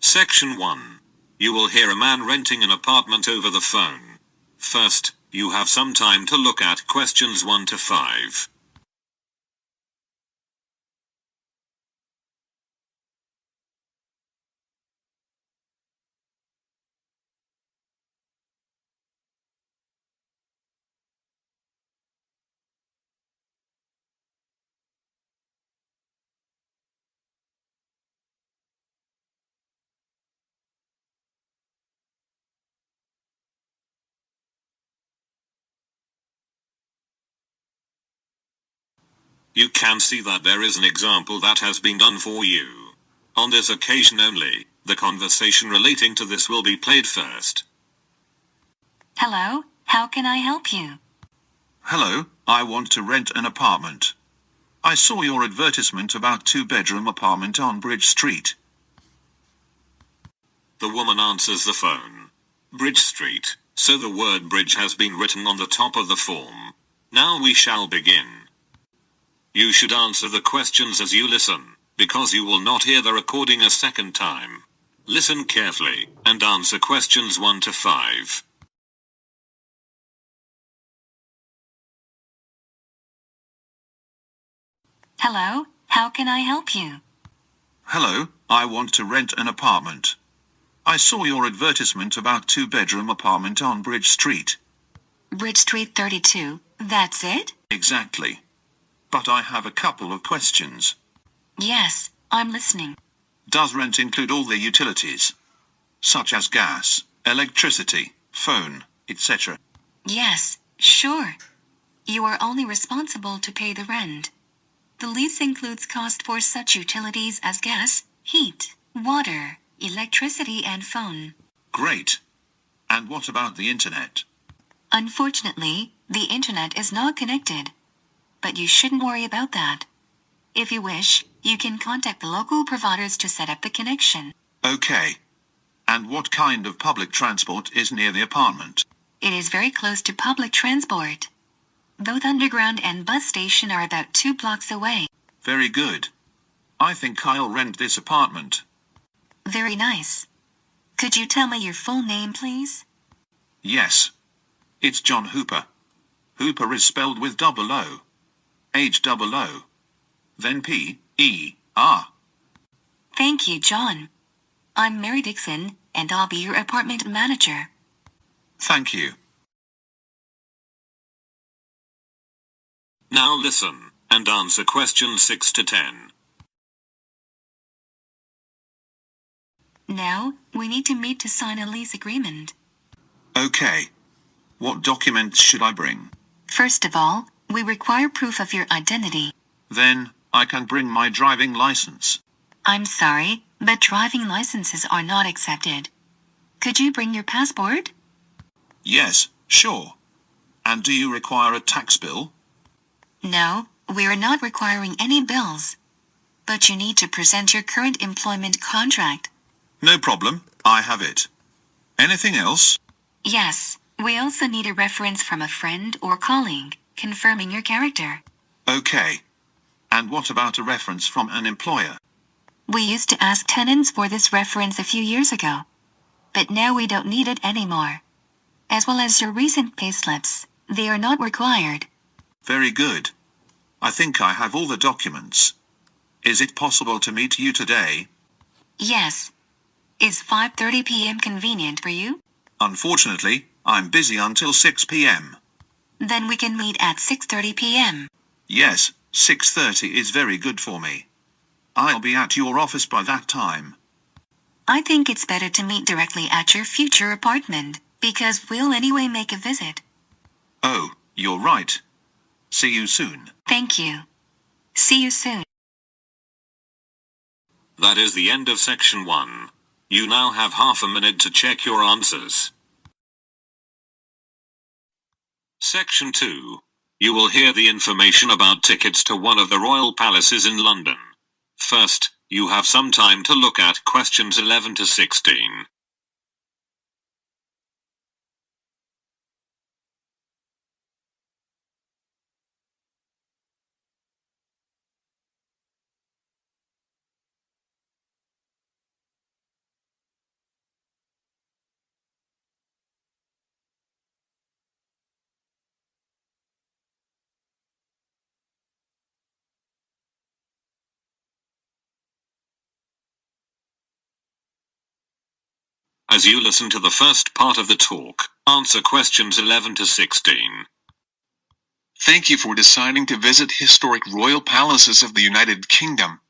Section 1. You will hear a man renting an apartment over the phone. First, you have some time to look at questions 1 to 5. You can see that there is an example that has been done for you. On this occasion only, the conversation relating to this will be played first. Hello, how can I help you? Hello, I want to rent an apartment. I saw your advertisement about 2-bedroom apartment on Bridge Street. The woman answers the phone. Bridge Street, so the word bridge has been written on the top of the form. Now we shall begin. You should answer the questions as you listen, because you will not hear the recording a second time. Listen carefully, and answer questions 1 to 5. Hello, how can I help you? Hello, I want to rent an apartment. I saw your advertisement about 2-bedroom apartment on Bridge Street. Bridge Street 32, that's it? Exactly. But I have a couple of questions. Yes, I'm listening. Does rent include all the utilities, such as gas, electricity, phone, etc.? Yes, sure. You are only responsible to pay the rent. The lease includes cost for such utilities as gas, heat, water, electricity and phone. Great. And what about the internet? Unfortunately, the internet is not connected. But you shouldn't worry about that. If you wish, you can contact the local providers to set up the connection. Okay. And what kind of public transport is near the apartment? It is very close to public transport. Both underground and bus station are about 2 blocks away. Very good. I think I'll rent this apartment. Very nice. Could you tell me your full name, please? Yes. It's John Hooper. Hooper is spelled with double O. H-double-O. Then P-E-R. Thank you, John. I'm Mary Dixon, and I'll be your apartment manager. Thank you. Now listen, and answer questions 6 to 10. Now, we need to meet to sign a lease agreement. Okay. What documents should I bring? First of all, we require proof of your identity. Then, I can bring my driving license. I'm sorry, but driving licenses are not accepted. Could you bring your passport? Yes, sure. And do you require a tax bill? No, we're not requiring any bills. But you need to present your current employment contract. No problem, I have it. Anything else? Yes, we also need a reference from a friend or colleague, confirming your character. Okay. And what about a reference from an employer? We used to ask tenants for this reference a few years ago. But now we don't need it anymore. As well as your recent payslips, they are not required. Very good. I think I have all the documents. Is it possible to meet you today? Yes. Is 5:30 p.m. convenient for you? Unfortunately, I'm busy until 6 p.m. Then we can meet at 6:30 p.m. Yes, 6:30 is very good for me. I'll be at your office by that time. I think it's better to meet directly at your future apartment, because we'll anyway make a visit. Oh, you're right. See you soon. Thank you. See you soon. That is the end of section 1. You now have half a minute to check your answers. Section 2. You will hear the information about tickets to one of the royal palaces in London. First, you have some time to look at questions 11 to 16. As you listen to the first part of the talk, answer questions 11 to 16. Thank you for deciding to visit historic royal palaces of the United Kingdom.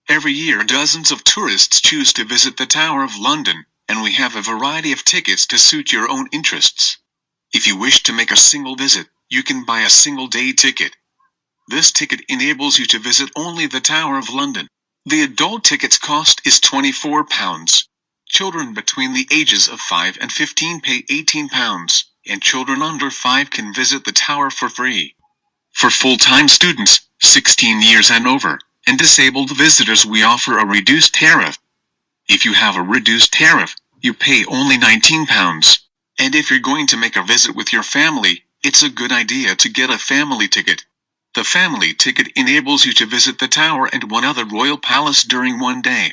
Every year dozens of tourists choose to visit the Tower of London, and we have a variety of tickets to suit your own interests. If you wish to make a single visit, you can buy a single-day ticket. This ticket enables you to visit only the Tower of London. The adult ticket's cost is £24. Children between the ages of 5 and 15 pay £18, and children under 5 can visit the tower for free. For full-time students, 16 years and over, and disabled visitors we offer a reduced tariff. If you have a reduced tariff, you pay only £19. And if you're going to make a visit with your family, it's a good idea to get a family ticket. The family ticket enables you to visit the tower and one other royal palace during one day.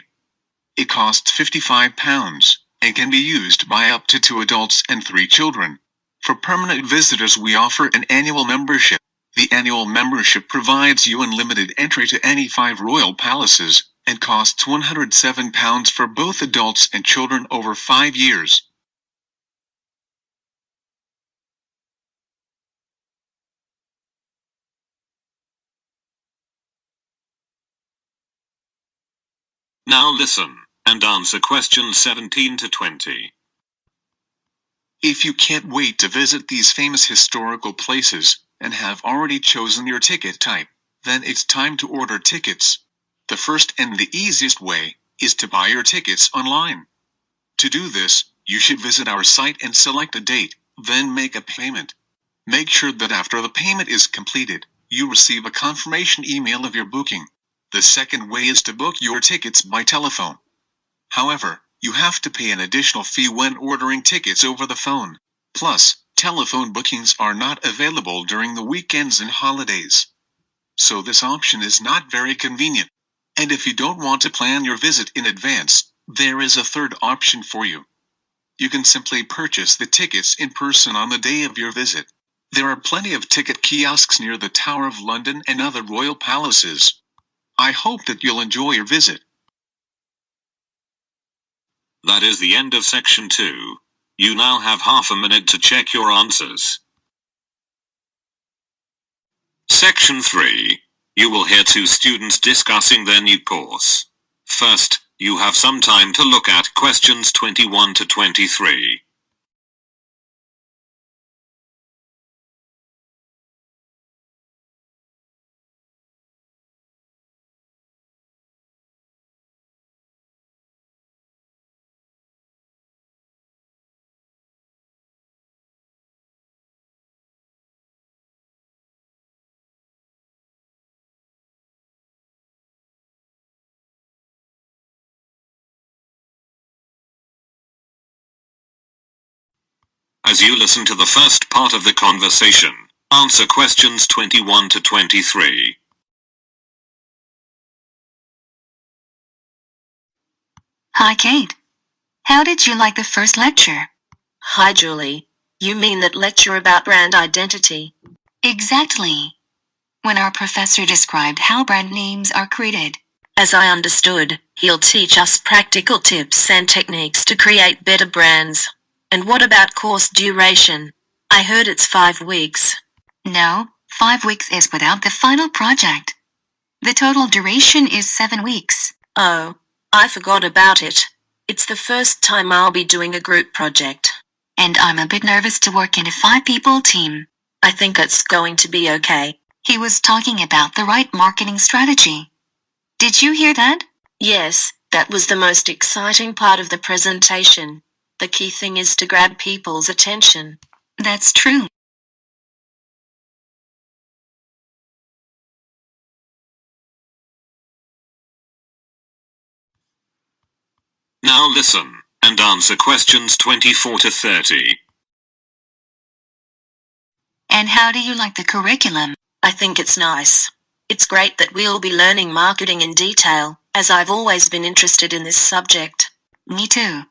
It costs £55, and can be used by up to 2 adults and 3 children. For permanent visitors we offer an annual membership. The annual membership provides you unlimited entry to any 5 royal palaces, and costs £107 for both adults and children over 5 years. Now listen, and answer questions 17 to 20. If you can't wait to visit these famous historical places, and have already chosen your ticket type, then it's time to order tickets. The first and the easiest way is to buy your tickets online. To do this, you should visit our site and select a date, then make a payment. Make sure that after the payment is completed, you receive a confirmation email of your booking. The second way is to book your tickets by telephone. However, you have to pay an additional fee when ordering tickets over the phone. Plus, telephone bookings are not available during the weekends and holidays. So this option is not very convenient. And if you don't want to plan your visit in advance, there is a third option for you. You can simply purchase the tickets in person on the day of your visit. There are plenty of ticket kiosks near the Tower of London and other royal palaces. I hope that you'll enjoy your visit. That is the end of section 2. You now have half a minute to check your answers. Section 3. You will hear 2 students discussing their new course. First, you have some time to look at questions 21 to 23. As you listen to the first part of the conversation, answer questions 21 to 23. Hi, Kate. How did you like the first lecture? Hi, Julie. You mean that lecture about brand identity? Exactly. When our professor described how brand names are created. As I understood, he'll teach us practical tips and techniques to create better brands. And what about course duration? I heard it's 5 weeks. No, 5 weeks is without the final project. The total duration is 7 weeks. Oh, I forgot about it. It's the first time I'll be doing a group project. And I'm a bit nervous to work in a 5-people team. I think it's going to be okay. He was talking about the right marketing strategy. Did you hear that? Yes, that was the most exciting part of the presentation. The key thing is to grab people's attention. That's true. Now listen, and answer questions 24 to 30. And how do you like the curriculum? I think it's nice. It's great that we'll be learning marketing in detail, as I've always been interested in this subject. Me too.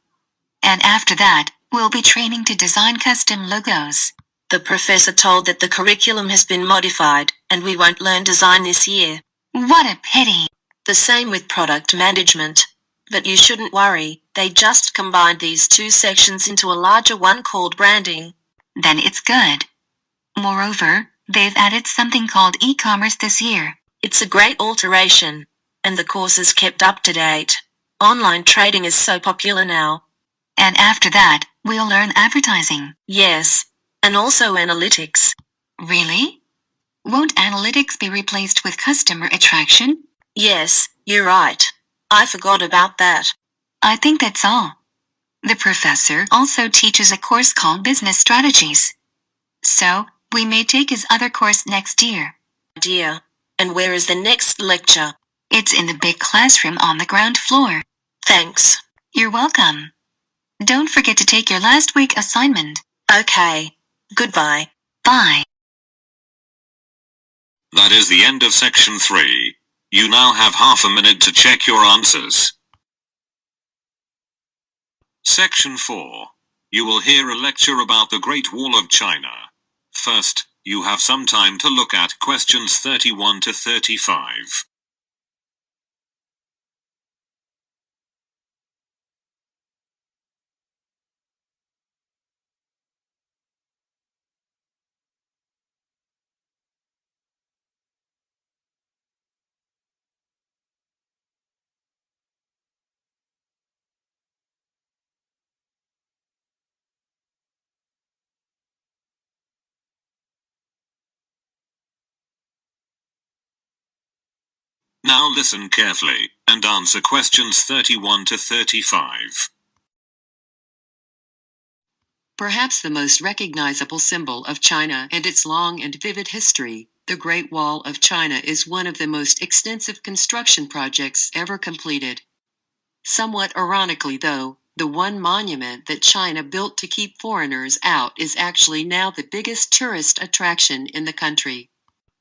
And after that, we'll be training to design custom logos. The professor told that the curriculum has been modified, and we won't learn design this year. What a pity. The same with product management. But you shouldn't worry, they just combined these two sections into a larger one called branding. Then it's good. Moreover, they've added something called e-commerce this year. It's a great alteration, and the course is kept up to date. Online trading is so popular now. And after that, we'll learn advertising. Yes, and also analytics. Really? Won't analytics be replaced with customer attraction? Yes, you're right. I forgot about that. I think that's all. The professor also teaches a course called Business Strategies. So, we may take his other course next year. Dear. And where is the next lecture? It's in the big classroom on the ground floor. Thanks. You're welcome. Don't forget to take your last week assignment. Okay. Goodbye. Bye. That is the end of section 3. You now have half a minute to check your answers. Section 4. You will hear a lecture about the Great Wall of China. First, you have some time to look at questions 31 to 35. Now listen carefully, and answer questions 31 to 35. Perhaps the most recognizable symbol of China and its long and vivid history, the Great Wall of China is one of the most extensive construction projects ever completed. Somewhat ironically though, the one monument that China built to keep foreigners out is actually now the biggest tourist attraction in the country.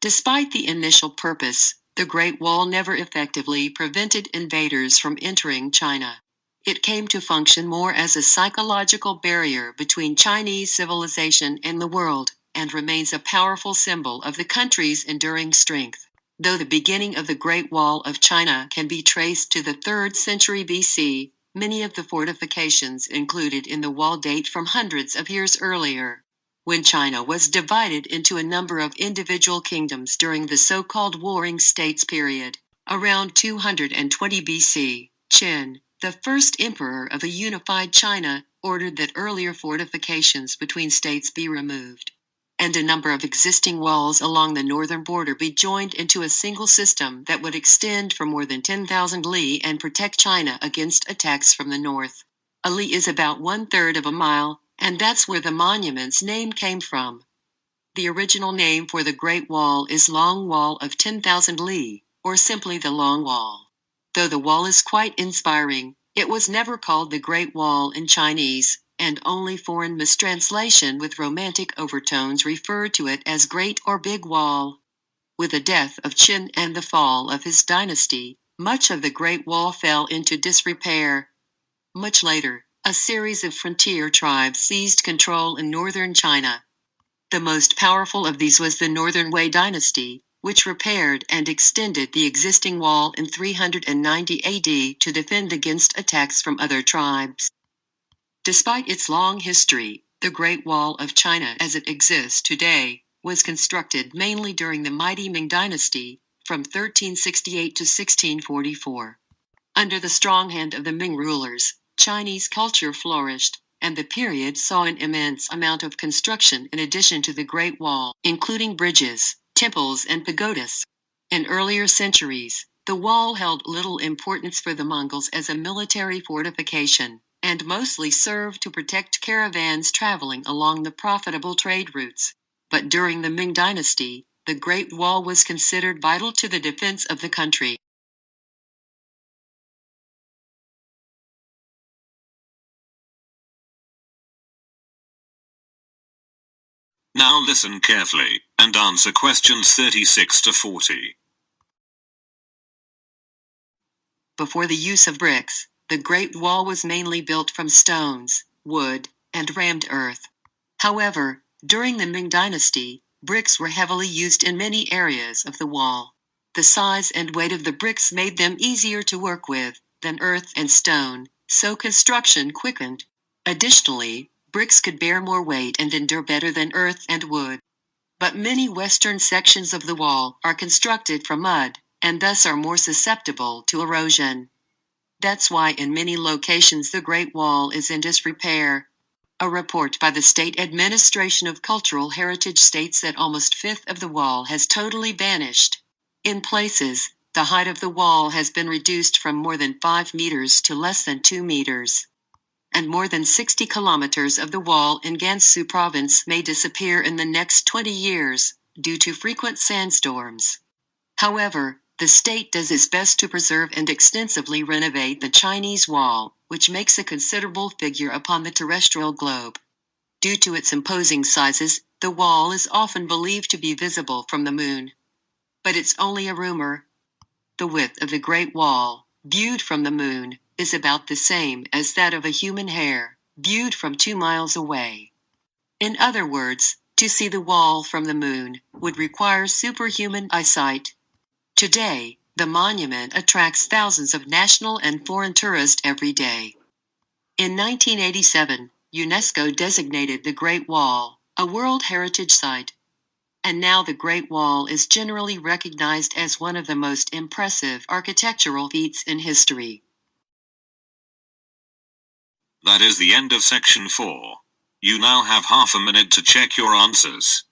Despite the initial purpose, the Great Wall never effectively prevented invaders from entering China. It came to function more as a psychological barrier between Chinese civilization and the world, and remains a powerful symbol of the country's enduring strength. Though the beginning of the Great Wall of China can be traced to the 3rd century BC, many of the fortifications included in the wall date from hundreds of years earlier, when China was divided into a number of individual kingdoms during the so-called Warring States period. Around 220 BC, Qin, the first emperor of a unified China, ordered that earlier fortifications between states be removed, and a number of existing walls along the northern border be joined into a single system that would extend for more than 10,000 li and protect China against attacks from the north. A li is about 1/3 of a mile, and that's where the monument's name came from. The original name for the Great Wall is Long Wall of 10,000 li, or simply the Long Wall. Though the wall is quite inspiring, it was never called the Great Wall in Chinese, and only foreign mistranslation with romantic overtones referred to it as Great or Big Wall. With the death of Qin and the fall of his dynasty, much of the Great Wall fell into disrepair. Much later, a series of frontier tribes seized control in northern China. The most powerful of these was the Northern Wei dynasty, which repaired and extended the existing wall in 390 AD to defend against attacks from other tribes. Despite its long history, the Great Wall of China as it exists today was constructed mainly during the mighty Ming dynasty, from 1368 to 1644. Under the strong hand of the Ming rulers, Chinese culture flourished, and the period saw an immense amount of construction in addition to the Great Wall, including bridges, temples and pagodas. In earlier centuries, the wall held little importance for the Mongols as a military fortification, and mostly served to protect caravans traveling along the profitable trade routes. But during the Ming dynasty, the Great Wall was considered vital to the defense of the country. Now listen carefully, and answer questions 36 to 40. Before the use of bricks, the Great Wall was mainly built from stones, wood, and rammed earth. However, during the Ming dynasty, bricks were heavily used in many areas of the wall. The size and weight of the bricks made them easier to work with, than earth and stone, so construction quickened. Additionally, bricks could bear more weight and endure better than earth and wood. But many western sections of the wall are constructed from mud, and thus are more susceptible to erosion. That's why in many locations the Great Wall is in disrepair. A report by the State Administration of Cultural Heritage states that almost a fifth of the wall has totally vanished. In places, the height of the wall has been reduced from more than 5 meters to less than 2 meters. And more than 60 kilometers of the wall in Gansu province may disappear in the next 20 years, due to frequent sandstorms. However, the state does its best to preserve and extensively renovate the Chinese wall, which makes a considerable figure upon the terrestrial globe. Due to its imposing sizes, the wall is often believed to be visible from the moon. But it's only a rumor. The width of the Great Wall, viewed from the moon, is about the same as that of a human hair, viewed from 2 miles away. In other words, to see the wall from the moon would require superhuman eyesight. Today, the monument attracts thousands of national and foreign tourists every day. In 1987, UNESCO designated the Great Wall a World Heritage Site. And now the Great Wall is generally recognized as one of the most impressive architectural feats in history. That is the end of section 4. You now have half a minute to check your answers.